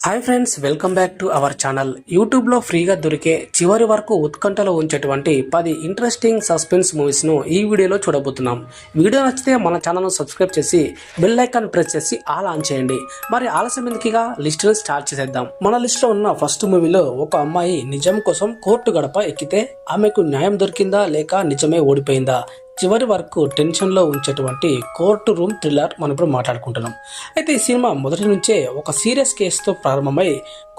Hi friends, welcome back to our channel. యూట్యూబ్లో ఫ్రీగా దొరికే చివరి వరకు ఉత్కంఠలో ఉంచేటువంటి 10 ఇంట్రెస్టింగ్ సస్పెన్స్ మూవీస్ను ఈ వీడియోలో చూడబోతున్నాం. వీడియో నచ్చితే మన ఛానల్ను సబ్స్క్రైబ్ చేసి బెల్ ఐకాన్ ప్రెస్ చేసి ఆల్ ఆన్ చేయండి. మరి ఆలస్యం ఎందుకుగా లిస్టును స్టార్ట్ చేసేద్దాం. మన లిస్టులో ఉన్న ఫస్ట్ మూవీలో ఒక అమ్మాయి నిజం కోసం కోర్టు గడప ఎక్కితే ఆమెకు న్యాయం దొరికిందా లేక నిజమే ఓడిపోయిందా, చివరి వరకు టెన్షన్లో ఉంచేటువంటి కోర్టు రూమ్ థ్రిల్లర్ మనం ఇప్పుడు మాట్లాడుకుంటున్నాం. అయితే ఈ సినిమా మొదటి నుంచే ఒక సీరియస్ కేసుతో ప్రారంభమై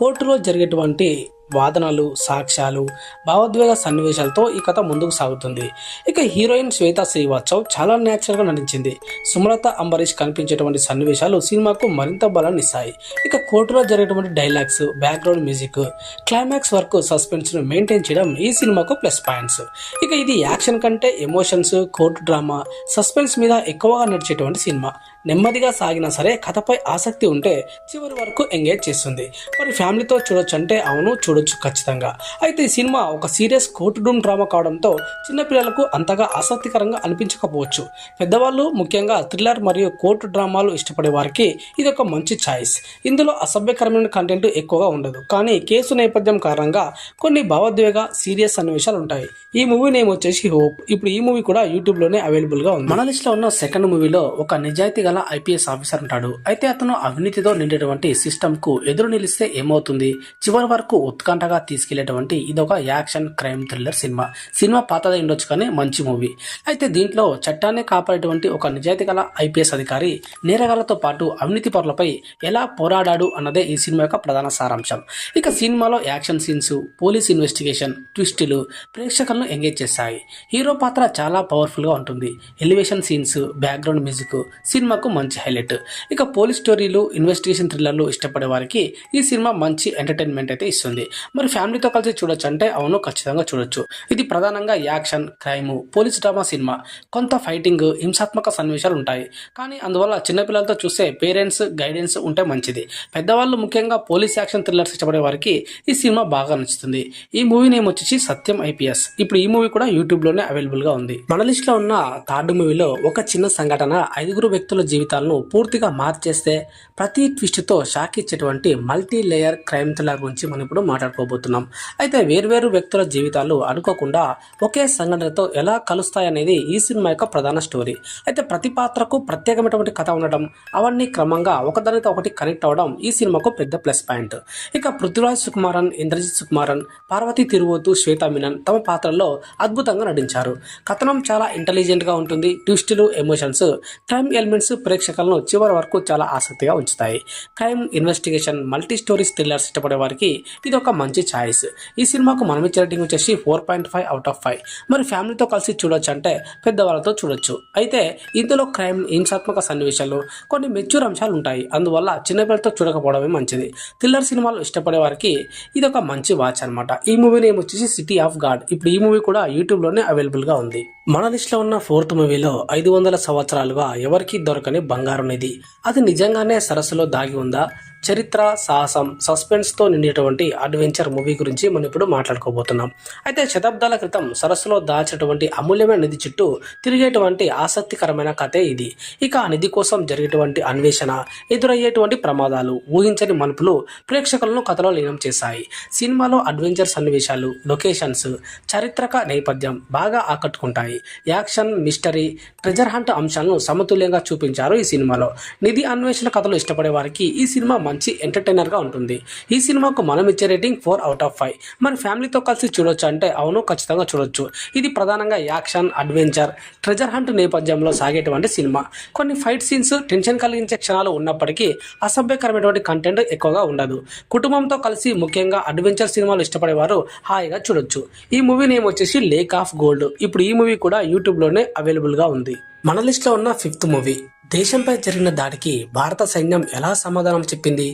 కోర్టులో జరిగేటువంటి వాదనలు, సాక్ష్యాలు, భావోద్వేగ సన్నివేశాలతో ఈ కథ ముందుకు సాగుతుంది. ఇక హీరోయిన్ శ్వేతా శ్రీవాత్సవ్ చాలా న్యాచురల్ గా నటించింది. సుమలత అంబరీష్ కనిపించేటువంటి సన్నివేశాలు సినిమాకు మరింత బలాన్ని ఇస్తాయి. ఇక కోర్టులో జరిగేటువంటి డైలాగ్స్, బ్యాక్గ్రౌండ్ మ్యూజిక్, క్లైమాక్స్ వరకు సస్పెన్స్ ను మెయింటైన్ చేయడం ఈ సినిమాకు ప్లస్ పాయింట్స్. ఇక ఇది యాక్షన్ కంటే ఎమోషన్స్, కోర్టు డ్రామా, సస్పెన్స్ మీద ఎక్కువగా నడిచేటువంటి సినిమా. నెమ్మదిగా సాగినా సరే కథపై ఆసక్తి ఉంటే చివరి వరకు ఎంగేజ్ చేస్తుంది. మరి ఫ్యామిలీతో చూడొచ్చు అంటే అవును, చూడొచ్చు ఖచ్చితంగా. అయితే ఈ సినిమా ఒక సీరియస్ కోర్టు రూమ్ డ్రామా కావడంతో చిన్నపిల్లలకు అంతగా ఆసక్తికరంగా అనిపించకపోవచ్చు. పెద్దవాళ్ళు ముఖ్యంగా థ్రిల్లర్ మరియు కోర్టు డ్రామాలు ఇష్టపడే వారికి ఇది ఒక మంచి ఛాయిస్. ఇందులో అసభ్యకరమైన కంటెంట్ ఎక్కువగా ఉండదు, కానీ కేసు నేపథ్యం కారణంగా కొన్ని భావోద్వేగ సీరియస్ సన్నివేశాలు ఉంటాయి. ఈ మూవీ నేమ్ వచ్చేసి హోప్. ఇప్పుడు ఈ మూవీ కూడా యూట్యూబ్ లోనే అవైలబుల్ గా ఉంది. మన లిస్ట్ లో ఉన్న సెకండ్ మూవీలో ఒక నిజాయితీ గల ఐపీఎస్ ఆఫీసర్ ఉంటాడు. అయితే అతను అవినీతితో నిండేటువంటి సిస్టమ్ కు ఎదురు నిలిస్తే ఏమవుతుంది, చివరి వరకు ఉత్కంఠగా తీసుకెళ్లేటువంటి ఇదొక action crime thriller cinema. Cinema పాతదే ఉండొచ్చు కానీ మంచి మూవీ. అయితే దీంట్లో చట్టాన్ని కాపాడేటువంటి ఒక నిజాయితీ గల ఐపీఎస్ అధికారి నేరగాళ్లతో పాటు అవినీతి పరులపై ఎలా పోరాడాడు అన్నదే ఈ సినిమా యొక్క ప్రధాన సారాంశం. ఇక సినిమాలో యాక్షన్ సీన్స్, పోలీస్ ఇన్వెస్టిగేషన్, ట్విస్టులు ప్రేక్షకులను ఎంగేజ్ చేస్తాయి. హీరో పాత్ర చాలా పవర్ఫుల్ గా ఉంటుంది. ఎలివేషన్ సీన్స్, బ్యాక్గ్రౌండ్ మ్యూజిక్ సినిమాకు మంచి హైలైట్. ఇక పోలీస్ స్టోరీలు, ఇన్వెస్టిగేషన్ థ్రిల్లర్లు ఇష్టపడే వారికి ఈ సినిమా మంచి ఎంటర్టైన్మెంట్ అయితే ఇస్తుంది. మరి ఫ్యామిలీతో కలిసి చూడొచ్చు అంటే అవును, ఖచ్చితంగా చూడొచ్చు. ఇది ప్రధానంగా action, crime, police drama cinema. కొంత ఫైటింగ్, హింసాత్మక సన్నివేశాలు ఉంటాయి, కానీ అందువల్ల చిన్నపిల్లలతో చూస్తే పేరెంట్స్ గైడెన్స్ ఉంటే మంచిది. పెద్దవాళ్ళు ముఖ్యంగా పోలీస్ యాక్షన్ థ్రిల్లర్స్ ఇష్టపడే వారికి ఈ సినిమా బాగా నచ్చుతుంది. ఈ మూవీ నేమ్ వచ్చేసి సత్యం ఐపీఎస్. ఇప్పుడు ఈ మూవీ కూడా యూట్యూబ్ లోనే అవైలబుల్ గా ఉంది. మన లిస్ట్ లో ఉన్న థర్డ్ మూవీలో ఒక చిన్న సంఘటన 5 వ్యక్తుల జీవితాలను పూర్తిగా మార్చేస్తే ప్రతి ట్విస్ట్ తో షాక్ ఇచ్చేటువంటి మల్టీ లేయర్ క్రైమ్ థ్రిల్లర్ గురించి మనం ఇప్పుడు మాట్లాడుకోబోతున్నాం. అయితే వేర్వేరు వ్యక్తుల జీవితాలు అనుకోకుండా ఒకే సంఘటనతో ఎలా కలుస్తాయనేది ఈ సినిమా యొక్క ప్రధాన స్టోరీ. అయితే ప్రతి పాత్రకు ప్రత్యేకమైనటువంటి కథ ఉండడం, అవన్నీ క్రమంగా ఒకదానితో ఒకటి కనెక్ట్ అవడం ఈ సినిమాకు పెద్ద ప్లస్ పాయింట్. ఇక పృథ్వీరాజ్ సుకుమారన్, ఇంద్రజిత్ సుకుమారన్, పార్వతీ తిరువోతు, శ్వేతా మీనన్ తమ పాత్రల్లో అద్భుతంగా నటించారు. కథనం చాలా ఇంటెలిజెంట్ గా ఉంటుంది. ట్విస్టులు, ఎమోషన్స్, క్రైమ్ ఎలిమెంట్స్ ప్రేక్షకులను చివరి వరకు చాలా ఆసక్తిగా ఉంచుతాయి. Crime, investigation, multi stories thrillers ఇష్టపడే వారికి ఇది ఒక మంచి ఛాయిస్. ఈ సినిమాకు మనం ఇచ్చే రేటింగ్ వచ్చేసి 4.5 అవుట్ ఆఫ్ 5. మరి ఫ్యామిలీతో కలిసి చూడొచ్చు అంటే పెద్దవాళ్ళతో చూడొచ్చు. అయితే ఇందులో క్రైమ్, హింసాత్మక సన్నివేశాలు, కొన్ని మెచ్యూర్ అంశాలు ఉంటాయి. అందువల్ల చిన్నపిల్లలతో చూడకపోవడమే మంచిది. థ్రిల్లర్ సినిమాలు ఇష్టపడే వారికి ఇది ఒక మంచి వాచ్ అనమాట. ఈ మూవీ నేమ్ వచ్చేసి సిటీ ఆఫ్ గాడ్. ఇప్పుడు ఈ మూవీ కూడా యూట్యూబ్ లోనే అవైలబుల్ గా ఉంది. మన లిస్ట్ లో ఉన్న ఫోర్త్ మూవీలో 500 సంవత్సరాలుగా ఎవరికీ దొరకని బంగారు నిధి. అది నిజంగానే సరస్సులో దాగి ఉందా? చరిత్ర, సాహసం, సస్పెన్స్ తో నిండినటువంటి అడ్వెంచర్ మూవీ గురించి మనం ఇప్పుడు మాట్లాడుకోబోతున్నాం. అయితే శతాబ్దాల క్రితం సరస్సులో దాచినటువంటి అమూల్యమైన నిధి చుట్టూ తిరిగేటువంటి ఆసక్తికరమైన కథే ఇది. ఇక ఆ నిధి కోసం జరిగేటువంటి అన్వేషణ, ఎదురయ్యేటువంటి ప్రమాదాలు, ఊహించని మలుపులు ప్రేక్షకులను కథలో లీనం చేశాయి. సినిమాలో అడ్వెంచర్ సన్నివేశాలు, లొకేషన్స్, చారిత్రక నేపథ్యం బాగా ఆకట్టుకుంటాయి. యాక్షన్, మిస్టరీ, ట్రెజర్ హంట్ అంశాలను సమతుల్యంగా చూపించారు ఈ సినిమాలో. నిధి అన్వేషణ కథలు ఇష్టపడే వారికి ఈ సినిమా మంచి ఎంటర్టైనర్ గా ఉంటుంది. ఈ సినిమాకు మనం ఇచ్చే రేటింగ్ 4 అవుట్ ఆఫ్ 5. మరి ఫ్యామిలీతో కలిసి చూడొచ్చు అంటే అవును, ఖచ్చితంగా చూడొచ్చు. ఇది ప్రధానంగా యాక్షన్, అడ్వెంచర్, ట్రెజర్ హంట్ నేపథ్యంలో సాగేటువంటి సినిమా. కొన్ని ఫైట్ సీన్స్, టెన్షన్ కలిగించే క్షణాలు ఉన్నప్పటికీ అసభ్యకరమైనటువంటి కంటెంట్ ఎక్కువగా ఉండదు. కుటుంబంతో కలిసి ముఖ్యంగా అడ్వెంచర్ సినిమాలు ఇష్టపడేవారు హాయిగా చూడొచ్చు. ఈ మూవీ నేమ్ వచ్చేసి లేక్ ఆఫ్ గోల్డ్. ఇప్పుడు ఈ మూవీ కూడా యూట్యూబ్ లోనే అవైలబుల్ గా ఉంది. మన లిస్ట్ లో ఉన్న ఫిఫ్త్ మూవీ, దేశంపై జరిగిన దాడికి భారత సైన్యం ఎలా సమాధానం చెప్పింది.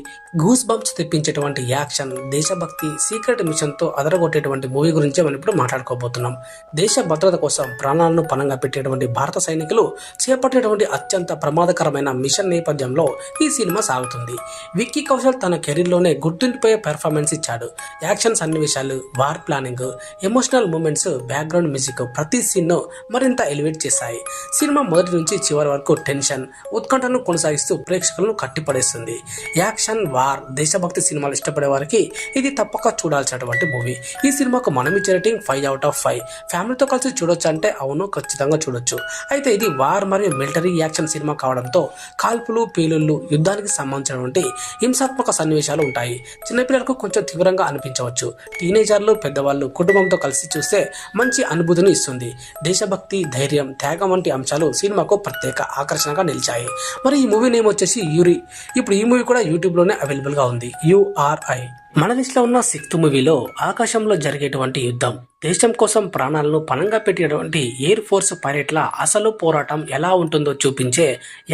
గూస్ బంప్స్ తెప్పించేటువంటి యాక్షన్, దేశభక్తి, సీక్రెట్ మిషన్ తో అదరగొట్టేటువంటి మూవీ గురించి మనం ఇప్పుడు మాట్లాడుకోబోతున్నాం. దేశ భద్రత కోసం ప్రాణాలను పణంగా పెట్టేటువంటి భారత సైనికులు చేపట్టేటువంటి అత్యంత ప్రమాదకరమైన మిషన్ నేపథ్యంలో ఈ సినిమా సాగుతుంది. విక్కీ కౌశల్ తన కెరీర్ లోనే గుర్తుండిపోయే పెర్ఫార్మెన్స్ ఇచ్చాడు. యాక్షన్ సన్నివేశాలు, war planning, emotional moments, background music ప్రతి సీన్ ను మరింత ఎలివేట్ చేశాయి. సినిమా మొదటి నుంచి చివరి వరకు టెన్షన్, యాక్షన్ ఉత్కంఠను కొనసాగిస్తూ ప్రేక్షకులను కట్టిపడేస్తుంది. యాక్షన్, వార్, దేశభక్తి సినిమాలు ఇష్టపడే వారికి ఇది తప్పక చూడాల్సినటువంటి మూవీ. ఈ సినిమాకు మనం ఇచ్చే రేటింగ్ 5/5. ఫ్యామిలీతో కలిసి చూడొచ్చు అంటే అవును, ఖచ్చితంగా చూడొచ్చు. అయితే ఇది వార్ మరియు మిలిటరీ యాక్షన్ సినిమా కావడంతో కాల్పులు, పేలుళ్లు, యుద్ధానికి సంబంధించినటువంటి హింసాత్మక సన్నివేశాలు ఉంటాయి. చిన్నపిల్లలకు కొంచెం తీవ్రంగా అనిపించవచ్చు. టీనేజర్లు, పెద్దవాళ్ళు కుటుంబంతో కలిసి చూస్తే మంచి అనుభూతిని ఇస్తుంది. దేశభక్తి, ధైర్యం, త్యాగం వంటి అంశాలు సినిమాకు ప్రత్యేక ఆకర్షణగా నిలిచాయి. మరి ఈ మూవీ నేమ్ వచ్చేసి యూరి. ఇప్పుడు ఈ మూవీ కూడా యూట్యూబ్లోనే అవైలబుల్గా ఉంది. URI. మన లిస్ట్లో ఉన్న 6th మూవీలో ఆకాశంలో జరిగేటువంటి యుద్ధం, దేశం కోసం ప్రాణాలను పణంగా పెట్టేటువంటి ఎయిర్ ఫోర్స్ పైలట్ల అసలు పోరాటం ఎలా ఉంటుందో చూపించే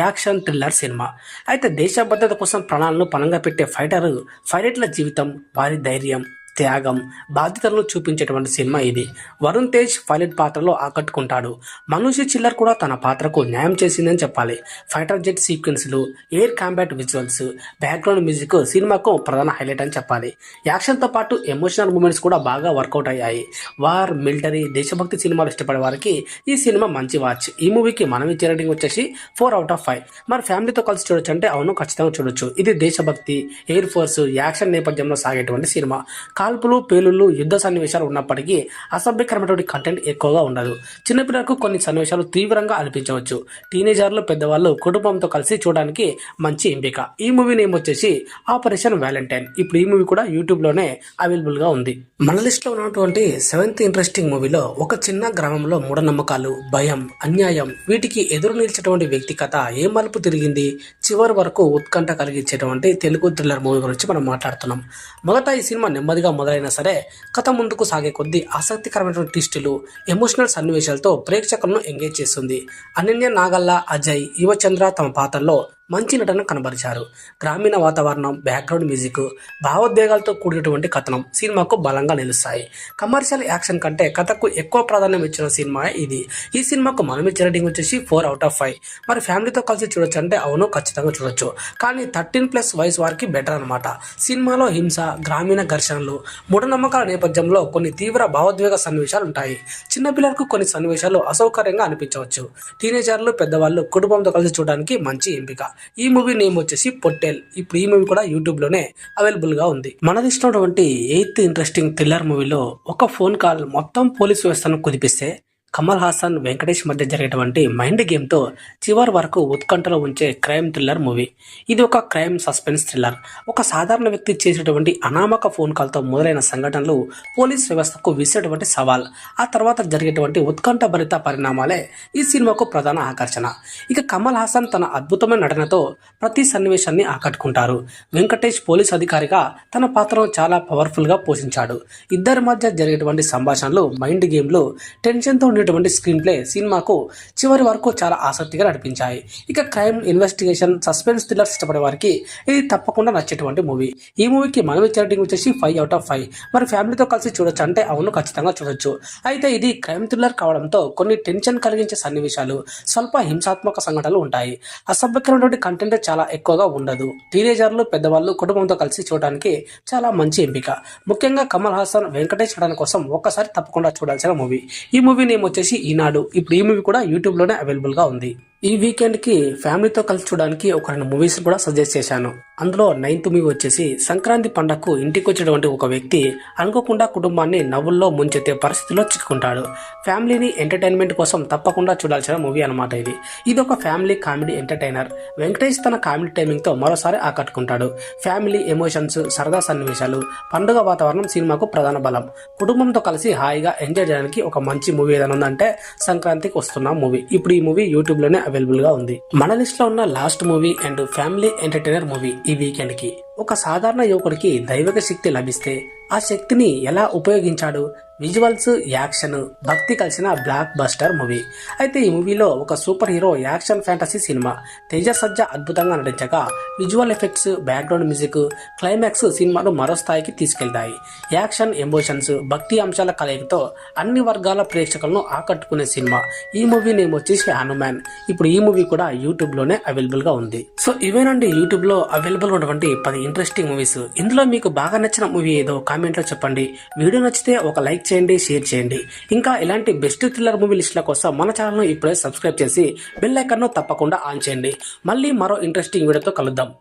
యాక్షన్ థ్రిల్లర్ సినిమా. అయితే దేశ భద్రత కోసం ప్రాణాలను పణంగా పెట్టే పైలట్ల జీవితం, వారి ధైర్యం, త్యాగం, బాధ్యతలను చూపించేటువంటి సినిమా ఇది. వరుణ్ తేజ్ పైలట్ పాత్రలో ఆకట్టుకుంటాడు. మనూషి చిల్లర్ కూడా తన పాత్రకు న్యాయం చేసిందని చెప్పాలి. ఫైటర్ జెట్ సీక్వెన్స్లు, air combat visuals, background music సినిమాకు ప్రధాన హైలైట్ అని చెప్పాలి. యాక్షన్తో పాటు ఎమోషనల్ మూమెంట్స్ కూడా బాగా వర్కౌట్ అయ్యాయి. వార్, మిలిటరీ, దేశభక్తి సినిమాలు ఇష్టపడే వారికి ఈ సినిమా మంచి వాచ్. ఈ మూవీకి మనం ఇచ్చే రేటింగ్ వచ్చేసి 4/5. మరి ఫ్యామిలీతో కలిసి చూడొచ్చు అంటే అవును, ఖచ్చితంగా చూడొచ్చు. ఇది దేశభక్తి, ఎయిర్ ఫోర్స్, యాక్షన్ నేపథ్యంలో సాగేటువంటి సినిమా. కాల్పులు, పేలుళ్లు, యుద్ధ సన్నివేశాలు ఉన్నప్పటికీ అసభ్యకరమైనటువంటి కంటెంట్ ఎక్కువగా ఉండదు. చిన్నపిల్లలకు కొన్ని సన్నివేశాలు తీవ్రంగా అనిపించవచ్చు. టీనేజర్లు, పెద్దవాళ్ళు కుటుంబంతో కలిసి చూడడానికి మంచి ఎంపిక. ఈ మూవీ నేమ్ వచ్చేసి ఆపరేషన్ వ్యాలంటైన్. ఇప్పుడు ఈ మూవీ కూడా యూట్యూబ్లోనే అవైలబుల్గా ఉంది. మన లిస్ట్లో ఉన్నటువంటి 7th ఇంట్రెస్టింగ్ మూవీలో ఒక చిన్న గ్రామంలో మూఢనమ్మకాలు, భయం, అన్యాయం వీటికి ఎదురు నిలిచేటువంటి వ్యక్తి కథ ఏ మలుపు తిరిగింది, చివరి వరకు ఉత్కంఠ కలిగించేటువంటి తెలుగు థ్రిల్లర్ మూవీ గురించి మనం మాట్లాడుతున్నాం. మొదట ఈ సినిమా నెమ్మదిగా మొదలైనా సరే కథ ముందుకు సాగే కొద్దీ ఆసక్తికరమైనటువంటి ట్విస్టులు, ఎమోషనల్ సన్నివేశాలతో ప్రేక్షకులను ఎంగేజ్ చేస్తుంది. అనన్య నాగల్లా, అజయ్, యువచంద్ర తమ పాత్రల్లో మంచి నటన కనబరిచారు. గ్రామీణ వాతావరణం, బ్యాక్గ్రౌండ్ మ్యూజిక్, భావోద్వేగాలతో కూడినటువంటి కథనం సినిమాకు బలంగా నిలుస్తాయి. కమర్షియల్ యాక్షన్ కంటే కథకు ఎక్కువ ప్రాధాన్యం ఇచ్చిన సినిమా ఇది. ఈ సినిమాకు మనం ఇచ్చే రేటింగ్ వచ్చేసి 4/5. మరి ఫ్యామిలీతో కలిసి చూడొచ్చు అంటే అవును, ఖచ్చితంగా చూడొచ్చు. కానీ 13+ వయసు వారికి బెటర్ అనమాట. సినిమాలో హింస, గ్రామీణ ఘర్షణలు, మూఢనమ్మకాల నేపథ్యంలో కొన్ని తీవ్ర భావోద్వేగ సన్నివేశాలు ఉంటాయి. చిన్నపిల్లలకు కొన్ని సన్నివేశాలు అసౌకర్యంగా అనిపించవచ్చు. టీనేజర్లు, పెద్దవాళ్ళు కుటుంబంతో కలిసి చూడడానికి మంచి ఎంపిక. ఈ మూవీ నేమ్ వచ్చేసి పొట్టేల్. ఇప్పుడు ఈ మూవీ కూడా యూట్యూబ్లోనే అవైలబుల్గా ఉంది. మన ఇచ్చినటువంటి 8th ఇంట్రెస్టింగ్ థ్రిల్లర్ మూవీలో ఒక ఫోన్ కాల్ మొత్తం పోలీసు వ్యవస్థను కుదిపిస్తే కమల్ హాసన్, వెంకటేష్ మధ్య జరిగేటువంటి మైండ్ గేమ్తో చివరి వరకు ఉత్కంఠలో ఉంచే క్రైమ్ థ్రిల్లర్ మూవీ. ఇది ఒక క్రైమ్ సస్పెన్స్ థ్రిల్లర్. ఒక సాధారణ వ్యక్తి చేసేటువంటి అనామక ఫోన్ కాల్తో మొదలైన సంఘటనలు పోలీస్ వ్యవస్థకు విసిరేటువంటి సవాల్, ఆ తర్వాత జరిగేటువంటి ఉత్కంఠభరిత పరిణామాలే ఈ సినిమాకు ప్రధాన ఆకర్షణ. ఇక కమల్ హాసన్ తన అద్భుతమైన నటనతో ప్రతి సన్నివేశాన్ని ఆకట్టుకుంటారు. వెంకటేష్ పోలీస్ అధికారిగా తన పాత్రను చాలా పవర్ఫుల్గా పోషించాడు. ఇద్దరి మధ్య జరిగేటువంటి సంభాషణలు, మైండ్ గేమ్లు, టెన్షన్తో స్క్రీన్ ప్లే సినిమాకు చివరి వరకు చాలా ఆసక్తిగా నడిపించాయి. ఇక క్రైమ్, ఇన్వెస్టిగేషన్, సస్పెన్స్ థ్రిల్లర్స్ ఇష్టపడే వారికి ఇది తప్పకుండా నచ్చేటువంటి మూవీ. ఈ మూవీకి మనం ఇచ్చే రేటింగ్ వచ్చేసి 5/5. మరి ఫ్యామిలీతో కలిసి చూడొచ్చు అంటే అవును, ఖచ్చితంగా చూడొచ్చు. అయితే ఇది క్రైమ్ థ్రిల్లర్ కావడంతో కొన్ని టెన్షన్ కలిగించే సన్నివేశాలు, స్వల్ప హింసాత్మక సంఘటనలు ఉంటాయి. అసభ్యకరమైనటువంటి కంటెంట్ చాలా ఎక్కువగా ఉండదు. టీనేజర్లు, పెద్దవాళ్ళు కుటుంబంతో కలిసి చూడడానికి చాలా మంచి ఎంపిక. ముఖ్యంగా కమల్ హాసన్, వెంకటేష్ నటన కోసం ఒక్కసారి తప్పకుండా చూడాల్సిన మూవీ. ఈ మూవీ నేమ్ వచ్చేసి ఈనాడు. ఇప్పుడు ఈ మూవీ కూడా యూట్యూబ్లోనే అవైలబుల్గా ఉంది. ఈ వీకెండ్కి ఫ్యామిలీతో కలిసి చూడడానికి ఒక 2 మూవీస్ కూడా సజెస్ట్ చేశాను. అందులో 9th మూవీ వచ్చేసి సంక్రాంతి పండగకు ఇంటికి వచ్చేటువంటి ఒక వ్యక్తి అనుకోకుండా కుటుంబాన్ని నవ్వుల్లో ముంచెత్తే పరిస్థితిలో చిక్కుకుంటాడు. ఫ్యామిలీని ఎంటర్టైన్మెంట్ కోసం తప్పకుండా చూడాల్సిన మూవీ అనమాట ఇది. ఇది ఒక ఫ్యామిలీ కామెడీ ఎంటర్టైనర్. వెంకటేష్ తన కామెడీ టైమింగ్తో మరోసారి ఆకట్టుకుంటాడు. ఫ్యామిలీ ఎమోషన్స్, సరదా సన్నివేశాలు, పండుగ వాతావరణం సినిమాకు ప్రధాన బలం. కుటుంబంతో కలిసి హాయిగా ఎంజాయ్ చేయడానికి ఒక మంచి మూవీ ఏదైనా ఉందంటే సంక్రాంతికి వస్తున్న మూవీ. ఇప్పుడు ఈ మూవీ యూట్యూబ్లోనే అవైలబుల్ గా ఉంది. మన లిస్ట్ లో ఉన్న last movie and family entertainer movie ఈ వీకెండ్ కి. ఒక సాధారణ యువకుడికి దైవిక శక్తి లభిస్తే ఆ శక్తిని ఎలా ఉపయోగించాడు, విజువల్స్, యాక్షన్, భక్తి కలిసిన బ్లాక్ బస్టర్ మూవీ. అయితే ఈ మూవీలో ఒక superhero action fantasy cinema. Teja Sajja అద్భుతంగా నటించగా visual effects, background music, climax సినిమాను మరో స్థాయికి తీసుకెళ్తాయి. యాక్షన్, ఎమోషన్స్, భక్తి అంశాల కలయికతో అన్ని వర్గాల ప్రేక్షకులను ఆకట్టుకునే సినిమా. ఈ మూవీ నేమ్ వచ్చేసి హనుమాన్. ఇప్పుడు ఈ మూవీ కూడా యూట్యూబ్ లోనే అవైలబుల్ గా ఉంది. సో ఇవేనండి యూట్యూబ్ లో అవైలబుల్ ఉన్నటువంటి 10 ఇంట్రెస్టింగ్ మూవీస్. ఇందులో మీకు బాగా నచ్చిన మూవీ ఏదో కామెంట్లో చెప్పండి. వీడియో నచ్చితే ఒక లైక్ చేయండి, షేర్ చేయండి. ఇంకా ఇలాంటి బెస్ట్ థ్రిల్లర్ మూవీ లిస్టుల కోసం మన ఛానల్ను ఇప్పుడే సబ్స్క్రైబ్ చేసి బెల్ ఐకాన్ను తప్పకుండా ఆన్ చేయండి. మళ్ళీ మరో ఇంట్రెస్టింగ్ వీడియోతో కలుద్దాం.